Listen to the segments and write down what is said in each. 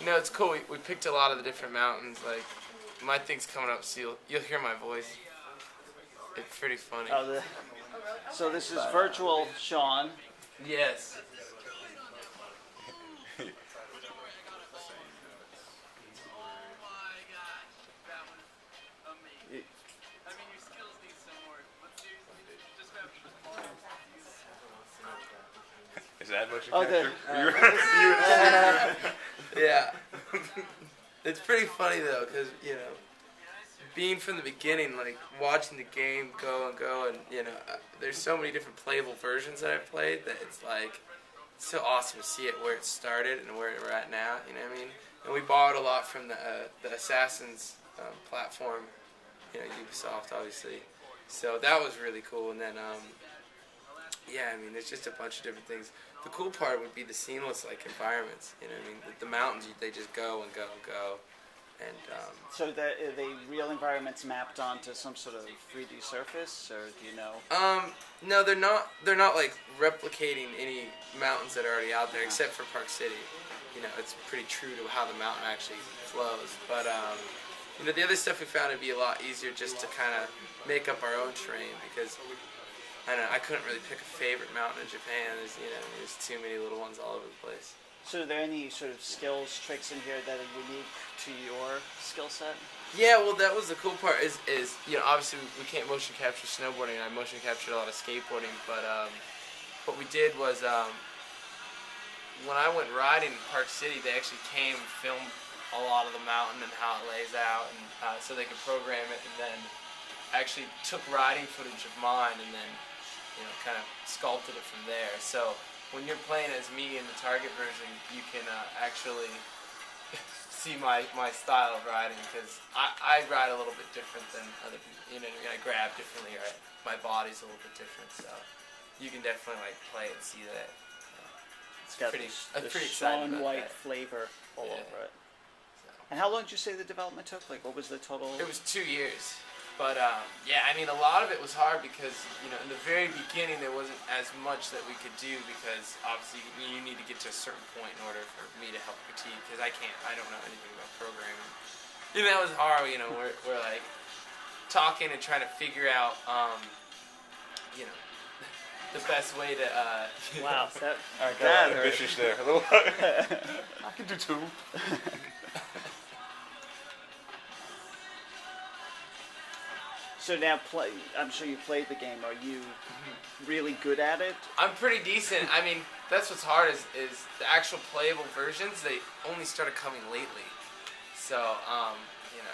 No, it's cool. We picked a lot of the different mountains. Like, my thing's coming up, so you'll hear my voice. It's pretty funny. Oh, so this is virtual Shaun. Yes. Is that what you Okay. Yeah. It's pretty funny though, because being from the beginning, like watching the game go and go, and there's so many different playable versions that I've played that it's like so awesome to see it where it started and where we're at now. You know what I mean? And we borrowed a lot from the Assassin's platform, Ubisoft obviously. So that was really cool. And then yeah, I mean, there's just a bunch of different things. The cool part would be the seamless environments. You know what I mean? The mountains, they just go and go and go. And so are they real environments mapped onto some sort of 3D surface, or do you know? No, they're not. They're not like replicating any mountains that are already out there, except for Park City. It's pretty true to how the mountain actually flows. But the other stuff we found it'd be a lot easier just to kind of make up our own terrain, because I don't know, I couldn't really pick a favorite mountain in Japan. There's too many little ones all over the place. So are there any sort of skills, tricks in here that are unique to your skill set? Yeah, well, that was the cool part is obviously we can't motion capture snowboarding, and I motion captured a lot of skateboarding, but what we did was when I went riding in Park City, they actually came and filmed a lot of the mountain and how it lays out, and so they could program it, and then actually took riding footage of mine and then kind of sculpted it from there. So when you're playing as me in the target version, you can actually see my style of riding, because I ride a little bit different than other people. I grab differently, or my body's a little bit different, so you can definitely play it and see that. It's got pretty Shaun White flavor all over it. So. And how long did you say the development took? Like, what was the total? It was 2 years. But yeah, I mean, a lot of it was hard because in the very beginning there wasn't as much that we could do, because obviously you need to get to a certain point in order for me to help critique, because I don't know anything about programming. Even that was hard. We're like talking and trying to figure out the best way to. Wow, that ambitious there. I can do two. So now, I'm sure you played the game. Are you really good at it? I'm pretty decent. I mean, that's what's hard is the actual playable versions. They only started coming lately. So,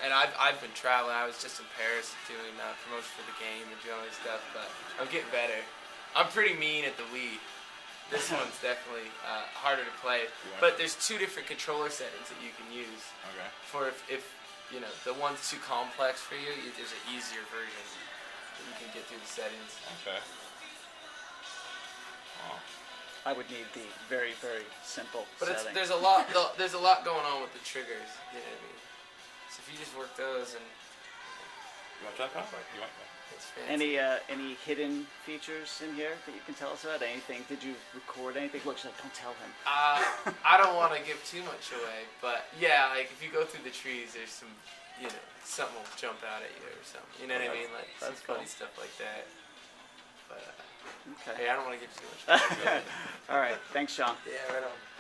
and I've been traveling. I was just in Paris doing promotion for the game and doing all this stuff, but I'm getting better. I'm pretty mean at the Wii. This one's definitely harder to play. But there's 2 different controller settings that you can use. Okay. For if the one's too complex for you, there's an easier version that you can get through the settings. Okay. Oh. I would need the very, very simple But setting. there's a lot going on with the triggers. You know what I mean? So if you just work those and You want that? You want that? it's fancy. Any hidden features in here that you can tell us about? Anything? Did you record anything? Look, like, don't tell him. I don't want to give too much away, but yeah, like if you go through the trees, there's some, something will jump out at you or something. You know what I mean? Like some funny stuff like that. But Okay. hey, I don't want to give too much away. All right. Thanks, Shaun. Yeah, right on.